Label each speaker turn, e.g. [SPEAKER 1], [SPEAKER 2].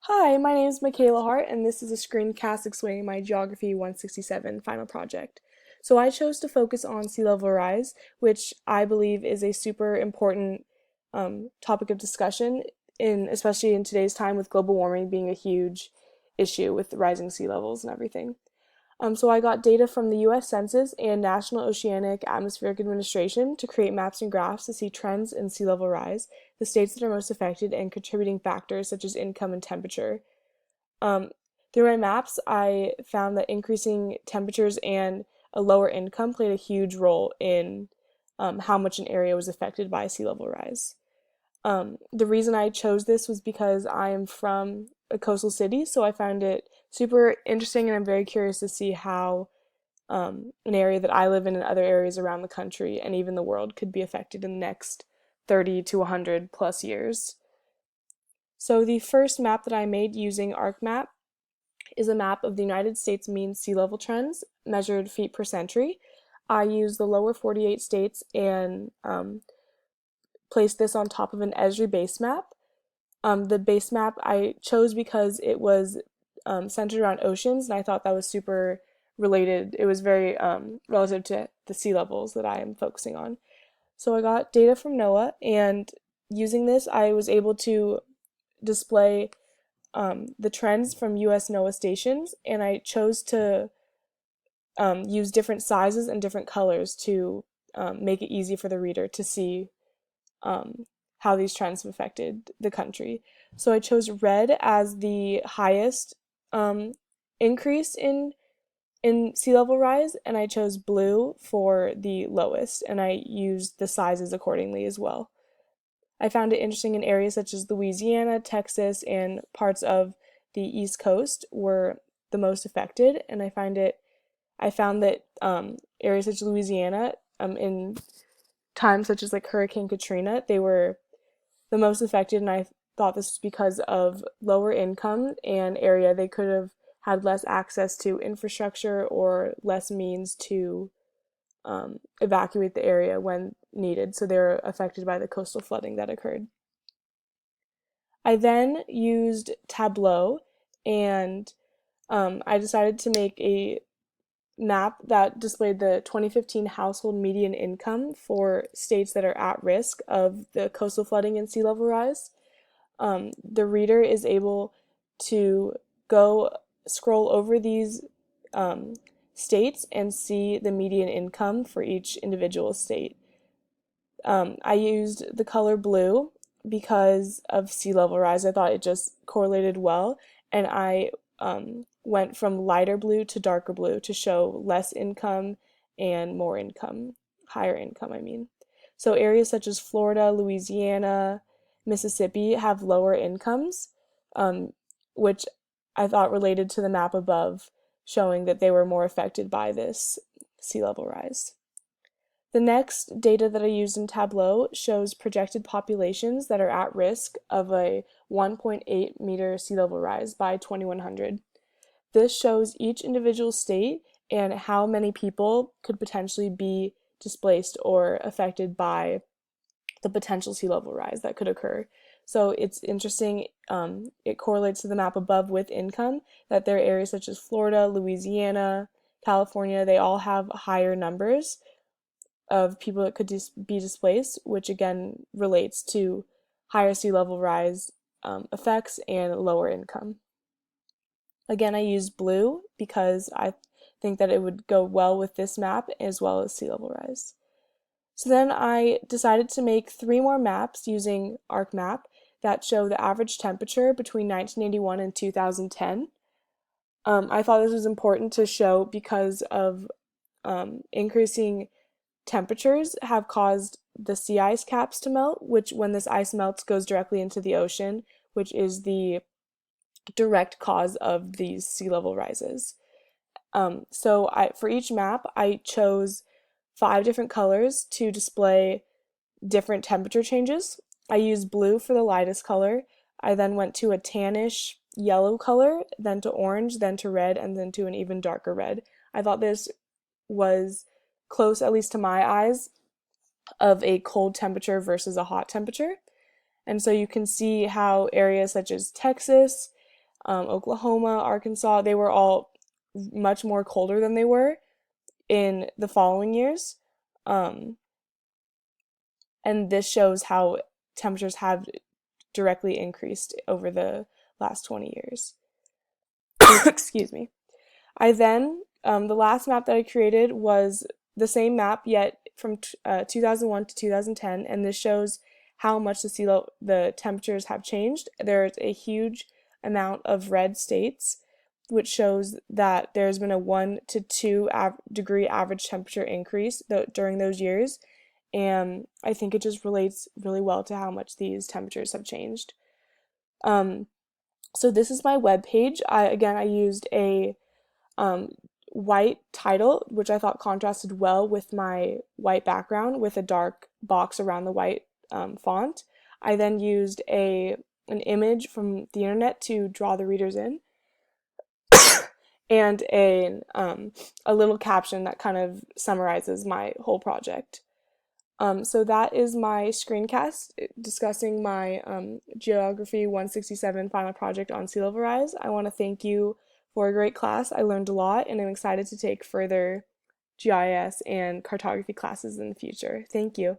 [SPEAKER 1] Hi, my name is Mikayla Hart, and this is a screencast explaining my Geography 167 final project. So I chose to focus on sea level rise, which I believe is a super important topic of discussion, especially in today's time with global warming being a huge issue with rising sea levels and everything. So I got data from the U.S. Census and National Oceanic Atmospheric Administration to create maps and graphs to see trends in sea level rise, the states that are most affected, and contributing factors such as income and temperature. Um, Through my maps, I found that increasing temperatures and a lower income played a huge role in how much an area was affected by sea level rise. The reason I chose this was because I am from a coastal city, so I found it super interesting, and I'm very curious to see how an area that I live in and other areas around the country and even the world could be affected in the next 30 to 100 plus years. So the first map that I made using ArcMap is a map of the United States mean sea level trends measured feet per century. I used the lower 48 states and placed this on top of an Esri base map. The base map I chose because it was centered around oceans, and I thought that was super related. It was very relative to the sea levels that I am focusing on. So I got data from NOAA, and using this, I was able to display the trends from US NOAA stations, and I chose to use different sizes and different colors to make it easy for the reader to see how these trends have affected the country. So I chose red as the highest um, increase in sea level rise, and I chose blue for the lowest, and I used the sizes accordingly as well. I found it interesting in areas such as Louisiana, Texas, and parts of the East Coast were the most affected, and I found that areas such as Louisiana, in times such as like Hurricane Katrina, they were the most affected, and I thought this was because of lower income and area. They could have had less access to infrastructure or less means to evacuate the area when needed, so they were affected by the coastal flooding that occurred. I then used Tableau, and I decided to make a map that displayed the 2015 household median income for states that are at risk of the coastal flooding and sea level rise. The reader is able to go scroll over these um, states and see the median income for each individual state. I used the color blue because of sea level rise. I thought it just correlated well, and I went from lighter blue to darker blue to show less income and more income, higher income, I mean. So areas such as Florida, Louisiana, Mississippi have lower incomes, which I thought related to the map above, showing that they were more affected by this sea level rise. The next data that I used in Tableau shows projected populations that are at risk of a 1.8 meter sea level rise by 2100. This shows each individual state and how many people could potentially be displaced or affected by the potential sea level rise that could occur. So it's interesting, it correlates to the map above with income, that there are areas such as Florida, Louisiana, California, they all have higher numbers of people that could be displaced, which again relates to higher sea level rise effects and lower income. Again, I used blue because I think that it would go well with this map as well as sea level rise. So then I decided to make 3 more maps using ArcMap that show the average temperature between 1981 and 2010. I thought this was important to show because of increasing temperatures have caused the sea ice caps to melt, which when this ice melts goes directly into the ocean, which is the direct cause of these sea level rises. For each map, I chose 5 different colors to display different temperature changes. I used blue for the lightest color. I then went to a tannish yellow color, then to orange, then to red, and then to an even darker red. I thought this was close, at least to my eyes, of a cold temperature versus a hot temperature. And so you can see how areas such as Texas Oklahoma, Arkansas, they were all much more colder than they were in the following years. Um, and this shows how temperatures have directly increased over the last 20 years. Excuse me. I then, the last map that I created was the same map, yet from 2001 to 2010, and this shows how much the temperatures have changed. There's a huge amount of red states, which shows that there's been a 1 to 2 degree average temperature increase during those years, and I think it just relates really well to how much these temperatures have changed. Um, so this is my web page. I used a um, white title, which I thought contrasted well with my white background with a dark box around the white font. I then used an image from the internet to draw the readers in, and a little caption that kind of summarizes my whole project. So that is my screencast discussing my Geography 167 final project on sea level rise. I want to thank you for a great class. I learned a lot, and I'm excited to take further GIS and cartography classes in the future. Thank you.